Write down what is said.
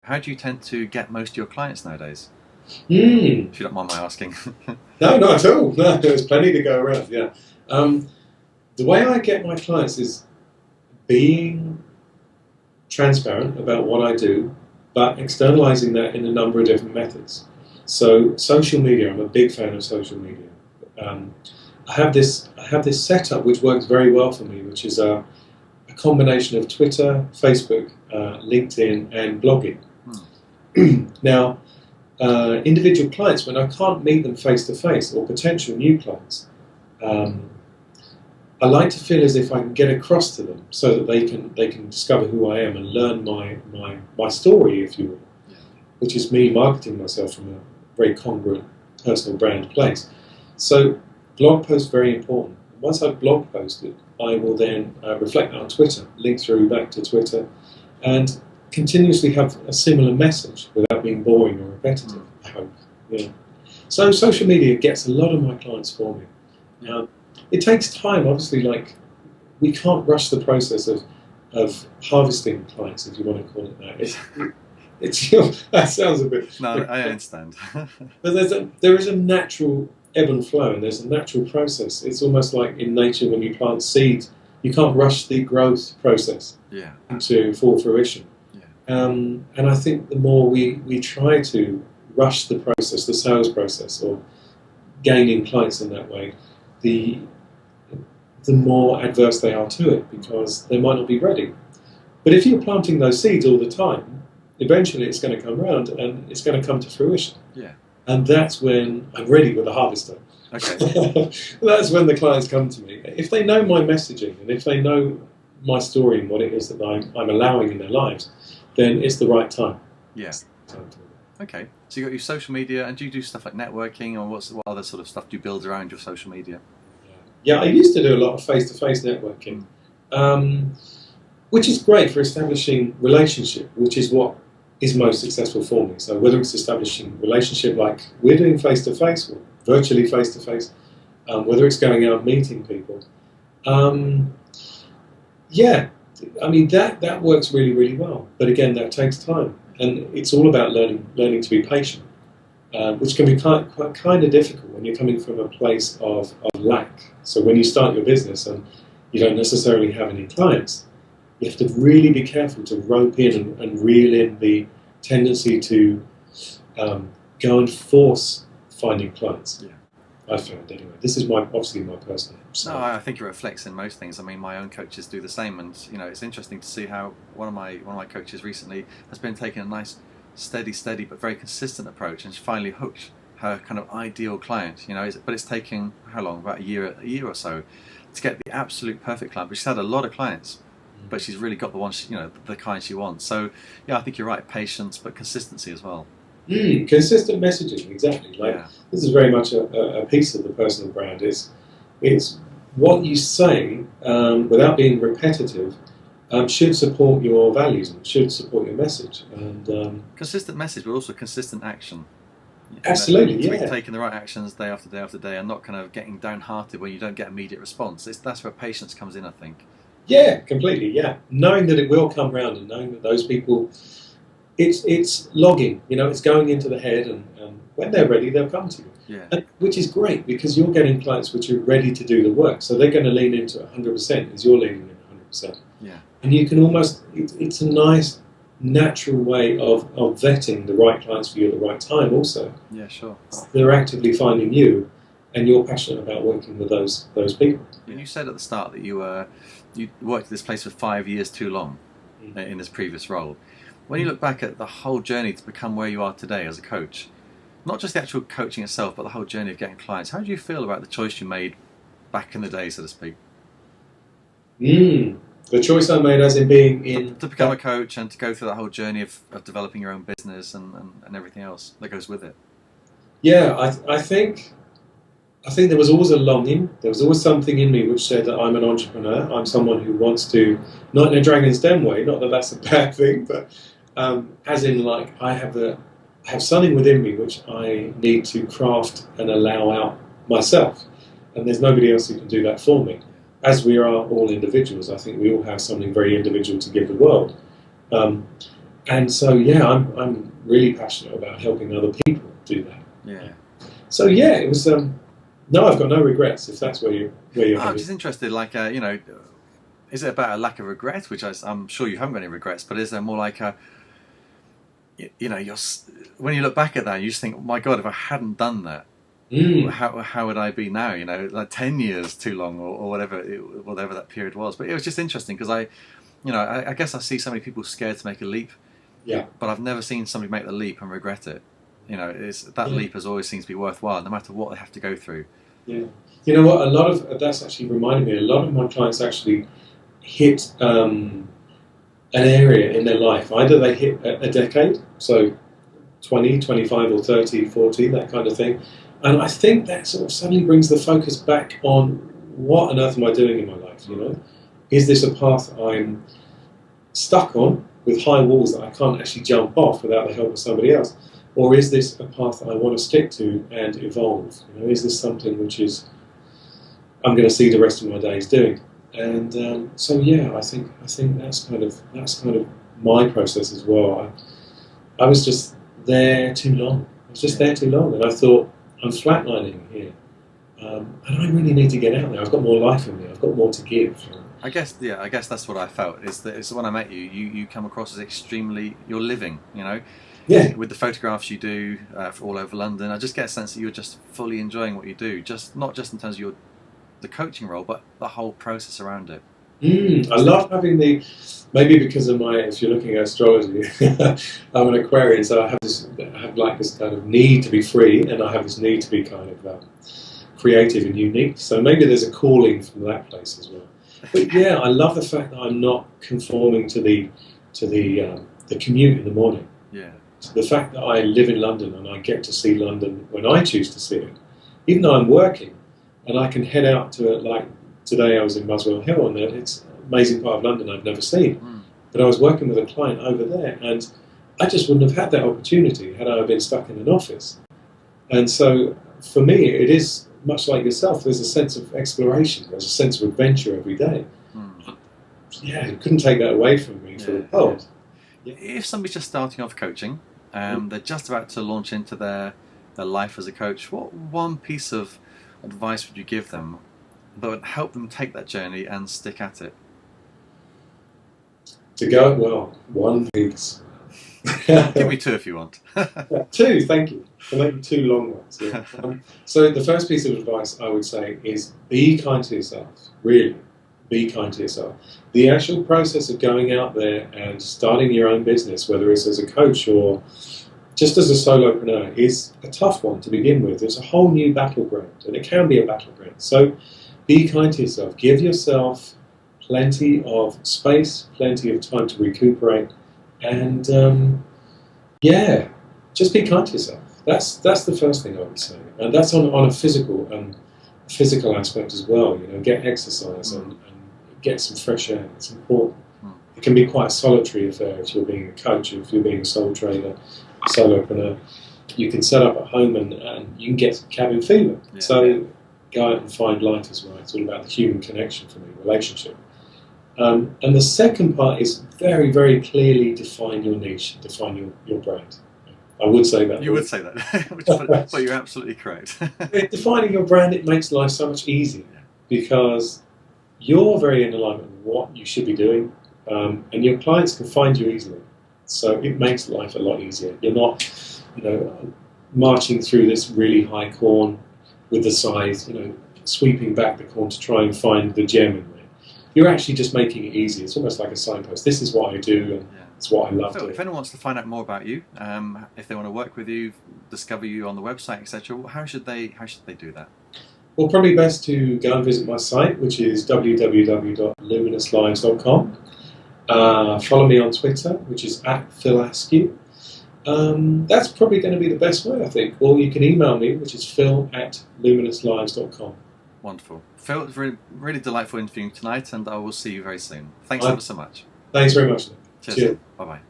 How do you tend to get most of your clients nowadays? Mm. If you don't mind my asking. No, not at all. No, there's plenty to go around. Yeah. Um, the way I get my clients is being transparent about what I do, but externalizing that in a number of different methods. So, social media. I'm a big fan of social media. Um, I have this setup which works very well for me, which is a combination of Twitter, Facebook, LinkedIn, and blogging. Now, individual clients, when I can't meet them face to face, or potential new clients, um, I like to feel as if I can get across to them so that they can discover who I am and learn my story, if you will, which is me marketing myself from a very congruent personal brand place. So, blog posts very important. Once I've blog posted, I will then reflect that on Twitter, link through back to Twitter, and continuously have a similar message without being boring or repetitive, I hope. Yeah. So social media gets a lot of my clients for me. It takes time, obviously, like we can't rush the process of harvesting clients, if you want to call it that. That sounds a bit... No, I understand. But there is a natural ebb and flow, and there's a natural process. It's almost like in nature when you plant seeds, you can't rush the growth process into full fruition. And I think the more we try to rush the process, the sales process, or gaining clients in that way, the more adverse they are to it, because they might not be ready. But if you're planting those seeds all the time, eventually it's going to come around and it's going to come to fruition. And that's when I'm ready with the harvester. Okay. That's when the clients come to me. If they know my messaging and if they know my story and what it is that I'm allowing in their lives, then it's the right time. Okay. So you got your social media, and do you do stuff like networking, or what other sort of stuff do you build around your social media? Yeah, I used to do a lot of face-to-face networking, which is great for establishing relationship, which is what is most successful for me. So whether it's establishing relationship like we're doing face-to-face or virtually face-to-face, whether it's going out and meeting people, I mean that works really, really well. But again, that takes time, and it's all about learning to be patient, which can be kind of difficult when you're coming from a place of lack. So when you start your business and you don't necessarily have any clients, you have to really be careful to rope in and reel in the tendency to go and force finding clients. I found anyway. This is obviously my personal. No, I think it reflects in most things. I mean, my own coaches do the same, and it's interesting to see how one of my coaches recently has been taking a nice, steady but very consistent approach, and she's finally hooked her kind of ideal client. But it's taking how long? About a year or so to get the absolute perfect client. But she's had a lot of clients, but she's really got the one the kind she wants. So I think you're right. Patience, but consistency as well. Consistent messaging, exactly. This is very much a piece of the personal brand. It's what you say without being repetitive should support your values and should support your message. And consistent message, but also consistent action. Absolutely, taking the right actions day after day after day, and not kind of getting downhearted when you don't get immediate response. That's where patience comes in, I think. Yeah, completely. Yeah, knowing that it will come round and knowing that those people. It's logging, it's going into the head, and when they're ready, they'll come to you. Which is great, because you're getting clients which are ready to do the work, so they're going to lean into it 100% as you're leaning in 100%. And you can it's a nice, natural way of vetting the right clients for you at the right time also. Yeah, sure. They're actively finding you, and you're passionate about working with those people. You said at the start that you worked at this place for 5 years too long in this previous role. When you look back at the whole journey to become where you are today as a coach, not just the actual coaching itself, but the whole journey of getting clients, how do you feel about the choice you made back in the day, so to speak? The choice I made as in being in... To become a coach and to go through that whole journey of developing your own business and everything else that goes with it. Yeah, I think there was always a longing. There was always something in me which said that I'm an entrepreneur. I'm someone who wants to, not in a Dragon's Den way, not that that's a bad thing, but as in I have something within me which I need to craft and allow out myself. And there's nobody else who can do that for me. As we are all individuals, I think we all have something very individual to give the world. And so, yeah, I'm really passionate about helping other people do that. Yeah. So, yeah, it was. No, I've got no regrets. If that's where you're I'm headed. just interested, like, you know, is it about a lack of regret, which I'm sure you haven't got any regrets, but is there more like a, you know, when you look back at that, you just think, oh my God, if I hadn't done that, how would I be now? You know, like 10 years too long, or whatever that period was. But it was just interesting because I guess I see so many people scared to make a leap. Yeah. But I've never seen somebody make the leap and regret it. You know, that Yeah. leap has always seems to be worthwhile, no matter what they have to go through. Yeah. You know what? A lot of that's actually reminded me. A lot of my clients actually hit an area in their life. Either they hit a decade, so 20, 25, or 30, 40, that kind of thing. And I think that sort of suddenly brings the focus back on what on earth am I doing in my life, you know? Is this a path I'm stuck on with high walls that I can't actually jump off without the help of somebody else? Or is this a path that I want to stick to and evolve? You know, is this something which is I'm going to see the rest of my days doing? And so yeah, I think that's kind of my process as well. I was just there too long. I was just there too long, and I thought I'm flatlining here, and I really need to get out there. I've got more life in me. I've got more to give. I guess that's what I felt. Is that it's when I met you, you come across as extremely you're living. You know, Yeah. with the photographs you do all over London, I just get a sense that you're just fully enjoying what you do. Just not just in terms of the coaching role, but the whole process around it. I love having maybe because of if you're looking at astrology, I'm an Aquarian, so I have like this kind of need to be free, and I have this need to be kind of creative and unique. So maybe there's a calling from that place as well. But yeah, I love the fact that I'm not conforming to the commute in the morning. Yeah. So the fact that I live in London and I get to see London when I choose to see it, even though I'm working, and I can head out to it like. Today I was in Muswell Hill, and it's an amazing part of London I've never seen. But I was working with a client over there, and I just wouldn't have had that opportunity had I been stuck in an office. And so for me, it is much like yourself. There's a sense of exploration. There's a sense of adventure every day. Yeah, you couldn't take that away from me for the world. Yeah. If somebody's just starting off coaching, they're just about to launch into their life as a coach, what one piece of advice would you give them that would help them take that journey and stick at it? To go, well, one piece. Give me two if you want. Two, thank you. I'll make two long ones. Yeah. So the first piece of advice I would say is be kind to yourself. Really, be kind to yourself. The actual process of going out there and starting your own business, whether it's as a coach or just as a solopreneur, is a tough one to begin with. It's a whole new battleground, and it can be a battleground. So be kind to yourself. Give yourself plenty of space, plenty of time to recuperate, and yeah, just be kind to yourself. That's the first thing I would say, and that's on a physical aspect as well. You know, get exercise and get some fresh air. It's important. It can be quite a solitary affair if you're being a coach, if you're being a sole trader, solopreneur. You can set up at home and you can get cabin fever. Yeah. So go out and find life as well. It's all about the human connection for me, relationship. And the second part is very, very clearly define your niche, define your brand. I would say that. You would say that, but you're absolutely correct. Defining your brand, it makes life so much easier because you're very in alignment with what you should be doing, and your clients can find you easily. So it makes life a lot easier. You're not, marching through this really high corn with the scythe, sweeping back the corn to try and find the gem in there. You're actually just making it easy. It's almost like a signpost. This is what I do, and it's what I love doing. If anyone wants to find out more about you, if they want to work with you, discover you on the website, etc., how should they do that? Well, probably best to go and visit my site, which is www.luminouslives.com. Follow me on Twitter, which is @PhilAskew. That's probably going to be the best way, I think. Or you can email me, which is phil@luminouslives.com. Wonderful. Phil, it was really, really delightful interviewing tonight, and I will see you very soon. Thanks ever so much. Thanks very much, Nick. Cheers. Bye-bye.